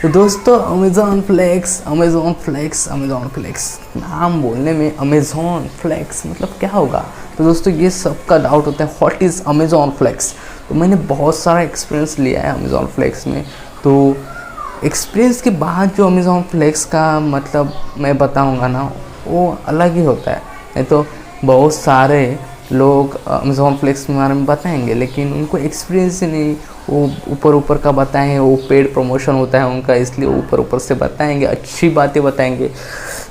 तो दोस्तों Amazon flex नाम बोलने में अमेज़ॉन फ्लेक्स मतलब क्या होगा। तो दोस्तों ये सबका डाउट होता है व्हाट इज़ अमेज़ॉन फ्लेक्स। तो मैंने बहुत सारा एक्सपीरियंस लिया है अमेज़ॉन फ्लेक्स में। तो एक्सपीरियंस के बाद जो अमेज़ॉन फ्लेक्स का मतलब मैं बताऊंगा ना, वो अलग ही होता है। नहीं तो बहुत सारे लोग अमेज़ॉन फ्लेक्स के बारे में बताएंगे, लेकिन उनको एक्सपीरियंस ही नहीं, वो ऊपर ऊपर का बताएंगे। वो पेड प्रमोशन होता है उनका, इसलिए ऊपर ऊपर से बताएंगे, अच्छी बातें बताएंगे।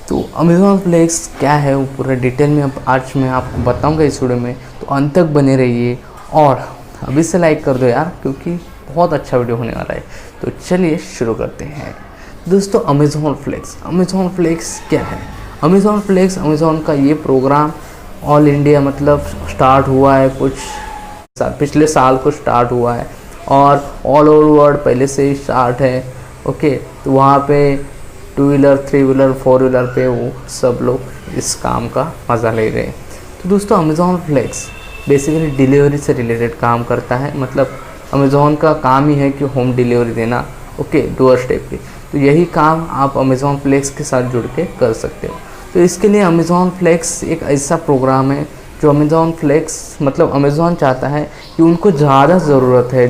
तो अमेज़ॉन फ्लेक्स क्या है वो पूरा डिटेल में अब आज मैं आपको बताऊंगा इस वीडियो में। तो अंत तक बने रहिए और अभी से लाइक कर दो यार, क्योंकि बहुत अच्छा वीडियो होने वाला है। तो चलिए शुरू करते हैं। दोस्तों अमेज़ॉन फ्लेक्स क्या है। अमेज़ॉन फ्लेक्स अमेज़ॉन का ये प्रोग्राम ऑल इंडिया मतलब स्टार्ट हुआ है, कुछ पिछले साल को स्टार्ट हुआ है और ऑल ओवर वर्ल्ड पहले से ही स्टार्ट है। ओके, तो वहाँ पे 2 व्हीलर 3 व्हीलर 4 व्हीलर पे वो सब लोग इस काम का मज़ा ले रहे हैं। तो दोस्तों अमेज़ॉन फ्लेक्स बेसिकली डिलीवरी से रिलेटेड काम करता है। मतलब अमेज़ॉन का काम ही है कि होम डिलीवरी देना, ओके, डोर स्टेप पे। तो यही काम आप अमेज़ॉन फ्लेक्स के साथ जुड़ के कर सकते हो। तो इसके लिए अमेज़ॉन फ्लेक्स एक ऐसा प्रोग्राम है जो अमेज़ॉन फ्लेक्स मतलब अमेज़ॉन चाहता है कि उनको ज़्यादा ज़रूरत है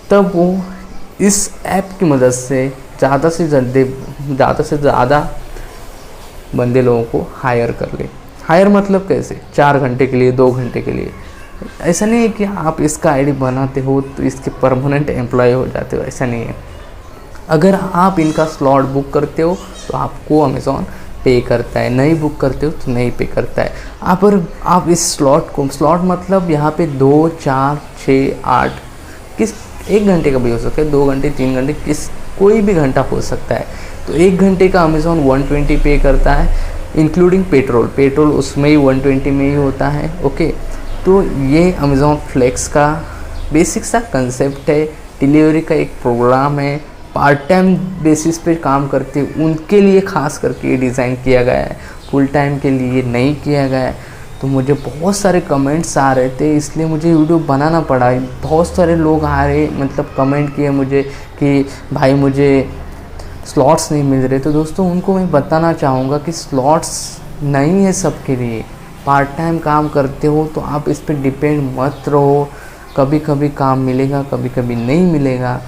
तब वो इस ऐप की मदद से ज़्यादा से ज़्यादा बंदे लोगों को हायर कर ले। हायर मतलब कैसे, 4 घंटे के लिए, 2 घंटे के लिए। ऐसा नहीं है कि आप इसका आईडी बनाते हो तो इसके परमानेंट एम्प्लॉय हो जाते हो, ऐसा नहीं है। अगर आप इनका स्लॉट बुक करते हो तो आपको अमेज़ॉन पे करता है, नहीं बुक करते हो तो नहीं पे करता है। आप इस स्लॉट मतलब यहाँ पे 2 4 6 8 किस 1 घंटे का भी हो सकता है, 2 घंटे 3 घंटे, कोई भी घंटा हो सकता है। तो 1 घंटे का अमेज़ॉन 120 पे करता है, इंक्लूडिंग पेट्रोल उसमें ही 120 में ही होता है। ओके, तो ये अमेज़ॉन फ्लेक्स का बेसिक सा कंसेप्ट है। डिलीवरी का एक प्रोग्राम है, पार्ट टाइम बेसिस पे काम करते हैं उनके लिए खास करके ये डिज़ाइन किया गया है, फुल टाइम के लिए नहीं किया गया है। तो मुझे बहुत सारे कमेंट्स आ रहे थे, इसलिए मुझे वीडियो बनाना पड़ा। बहुत सारे लोग आ रहे मतलब कमेंट किए मुझे कि भाई मुझे स्लॉट्स नहीं मिल रहे। तो दोस्तों उनको मैं बताना चाहूँगा कि स्लॉट्स नहीं है सबके लिए। पार्ट टाइम काम करते हो तो आप इस पर डिपेंड मत रहो। कभी कभी काम मिलेगा, कभी कभी नहीं मिलेगा,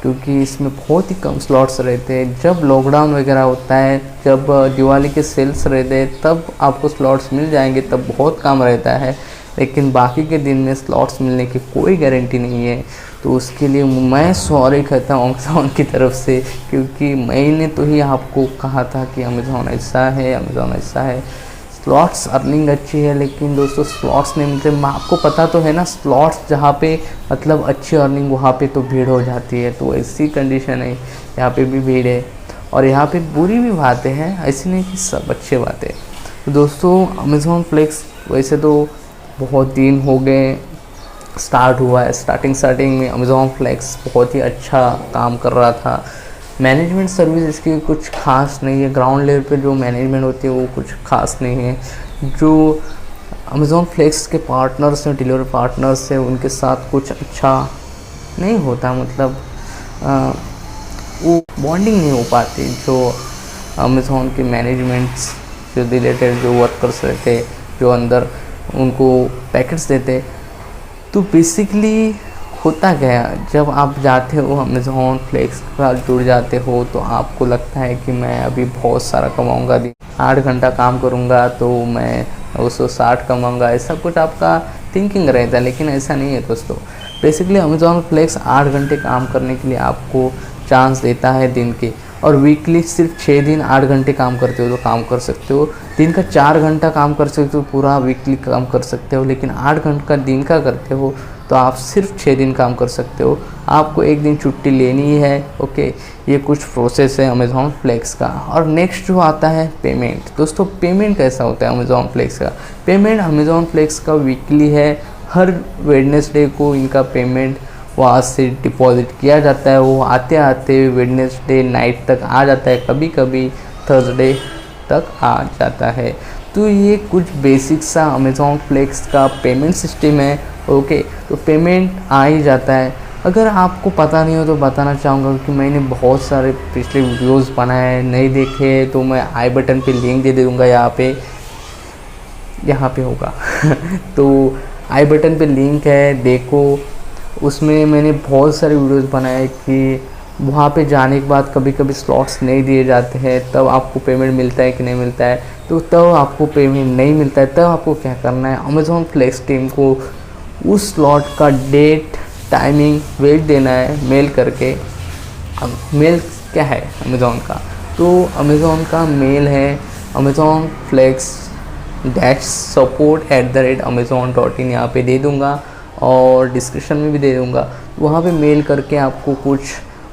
क्योंकि इसमें बहुत ही कम स्लॉट्स रहते हैं। जब लॉकडाउन वगैरह होता है, जब दिवाली के सेल्स रहते हैं, तब आपको स्लॉट्स मिल जाएंगे, तब बहुत काम रहता है। लेकिन बाकी के दिन में स्लॉट्स मिलने की कोई गारंटी नहीं है। तो उसके लिए मैं सॉरी कहता हूँ अमेज़ॉन की तरफ से, क्योंकि मैंने तो ही आपको कहा था कि अमेज़ॉन ऐसा है। स्लॉट्स अर्निंग अच्छी है, लेकिन दोस्तों स्लॉट्स नहीं मिलते। आपको पता तो है ना, स्लॉट्स जहाँ पे मतलब अच्छी अर्निंग वहाँ पे तो भीड़ हो जाती है। तो ऐसी कंडीशन है, यहाँ पे भी भीड़ है और यहाँ पे बुरी भी बातें हैं, ऐसी नहीं कि सब अच्छी बातें। तो दोस्तों अमेज़ॉन फ्लेक्स वैसे तो बहुत दिन हो गए स्टार्ट हुआ है। स्टार्टिंग में अमेज़ॉन फ्लेक्स बहुत ही अच्छा काम कर रहा था। मैनेजमेंट सर्विस इसकी कुछ खास नहीं है, ग्राउंड लेवल पे जो मैनेजमेंट होती है वो कुछ खास नहीं है। जो अमेज़ॉन फ्लेक्स के पार्टनर्स हैं, डिलीवरी पार्टनर्स हैं, उनके साथ कुछ अच्छा नहीं होता। मतलब वो बॉन्डिंग नहीं हो पाती। जो अमेज़ॉन के मैनेजमेंट से रिलेटेड जो वर्कर्स रहते, जो अंदर उनको पैकेट्स देते, तो बेसिकली होता गया जब आप जाते हो अमेज़ॉन फ्लेक्स के साथ जुड़ जाते हो तो आपको लगता है कि मैं अभी बहुत सारा कमाऊंगा, 8 घंटा काम करूंगा तो मैं 260 कमाऊंगा, ऐसा कुछ आपका थिंकिंग रहता है। लेकिन ऐसा नहीं है दोस्तों। बेसिकली अमेज़ॉन फ्लेक्स 8 घंटे काम करने के लिए आपको चांस देता है दिन के, और वीकली सिर्फ 6 दिन 8 घंटे काम करते हो तो काम कर सकते हो। दिन का 4 घंटा काम कर सकते हो, पूरा वीकली काम कर सकते हो। लेकिन 8 घंटा दिन का करते हो तो आप सिर्फ 6 दिन काम कर सकते हो। आपको 1 दिन छुट्टी लेनी है। ओके, ये कुछ प्रोसेस है अमेज़ॉन फ्लेक्स का। और नेक्स्ट जो आता है पेमेंट। दोस्तों पेमेंट कैसा होता है अमेज़ॉन फ्लेक्स का। पेमेंट अमेज़ॉन फ्लेक्स का वीकली है। हर वेडनेसडे को इनका पेमेंट वहाँ से डिपॉजिट किया जाता है। वो आते आते वेडनेसडे नाइट तक आ जाता है, कभी कभी थर्सडे तक आ जाता है। तो ये कुछ बेसिक सा अमेज़ॉन फ्लेक्स का पेमेंट सिस्टम है। ओके, तो पेमेंट आ ही जाता है। अगर आपको पता नहीं हो तो बताना चाहूँगा कि मैंने बहुत सारे पिछले वीडियोस बनाए, नहीं देखे तो मैं आई बटन पे लिंक दे दूँगा, यहाँ पे होगा तो आई बटन पे लिंक है, देखो। उसमें मैंने बहुत सारे वीडियोस बनाए कि वहाँ पे जाने के बाद कभी कभी स्लॉट्स नहीं दिए जाते हैं, तब आपको पेमेंट मिलता है कि नहीं मिलता है। तो तब आपको पेमेंट नहीं मिलता है, तब आपको क्या करना है, अमेज़ॉन फ्लेक्स टीम को उस स्लॉट का डेट, टाइमिंग, वेट देना है मेल करके। अब मेल क्या है अमेज़ॉन का, तो अमेज़ॉन का मेल है अमेज़ॉन फ्लेक्स -support@amazon.in, यहाँ पे दे दूँगा और डिस्क्रिप्शन में भी दे दूँगा। वहाँ पे मेल करके आपको कुछ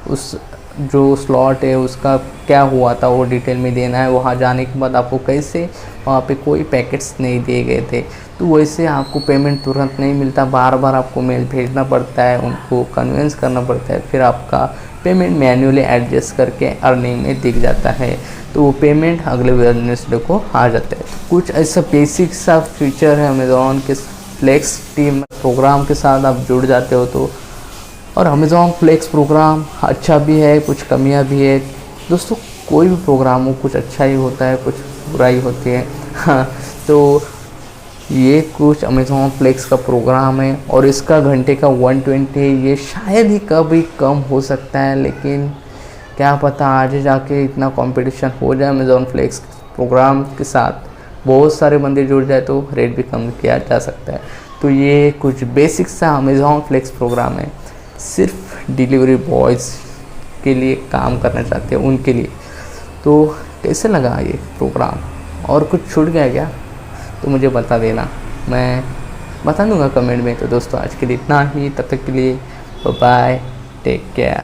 उस जो स्लॉट है उसका क्या हुआ था वो डिटेल में देना है। वहाँ जाने के बाद आपको कैसे वहाँ पे कोई पैकेट्स नहीं दिए गए थे, तो वैसे आपको पेमेंट तुरंत नहीं मिलता, बार बार आपको मेल भेजना पड़ता है, उनको कन्विंस करना पड़ता है, फिर आपका पेमेंट मैन्युअली एडजस्ट करके अर्निंग में दिख जाता है। तो वो पेमेंट अगले वेडनेसडे को आ जाता है। कुछ ऐसा बेसिक सा फीचर है अमेज़ॉन के फ्लेक्स टीम प्रोग्राम के साथ आप जुड़ जाते हो तो। और अमेज़ॉन फ्लेक्स प्रोग्राम अच्छा भी है, कुछ कमियां भी है दोस्तों। कोई भी प्रोग्राम हो, कुछ अच्छा ही होता है, कुछ बुराई होती है हाँ, तो ये कुछ अमेज़ॉन फ्लेक्स का प्रोग्राम है और इसका घंटे का 120 है। ये शायद ही कभी कम हो सकता है, लेकिन क्या पता आगे जाके इतना कंपटीशन हो जाए अमेज़ॉन फ्लेक्स प्रोग्राम के साथ, बहुत सारे बंदे जुड़ जाए तो रेट भी कम किया जा सकता है। तो ये कुछ बेसिक सा अमेज़ॉन फ्लेक्स प्रोग्राम है, सिर्फ डिलीवरी बॉयज़ के लिए काम करना चाहते हैं उनके लिए। तो कैसे लगा ये प्रोग्राम, और कुछ छूट गया क्या तो मुझे बता देना, मैं बता दूंगा कमेंट में। तो दोस्तों आज के लिए इतना ही, तब तक के लिए बाय, टेक केयर।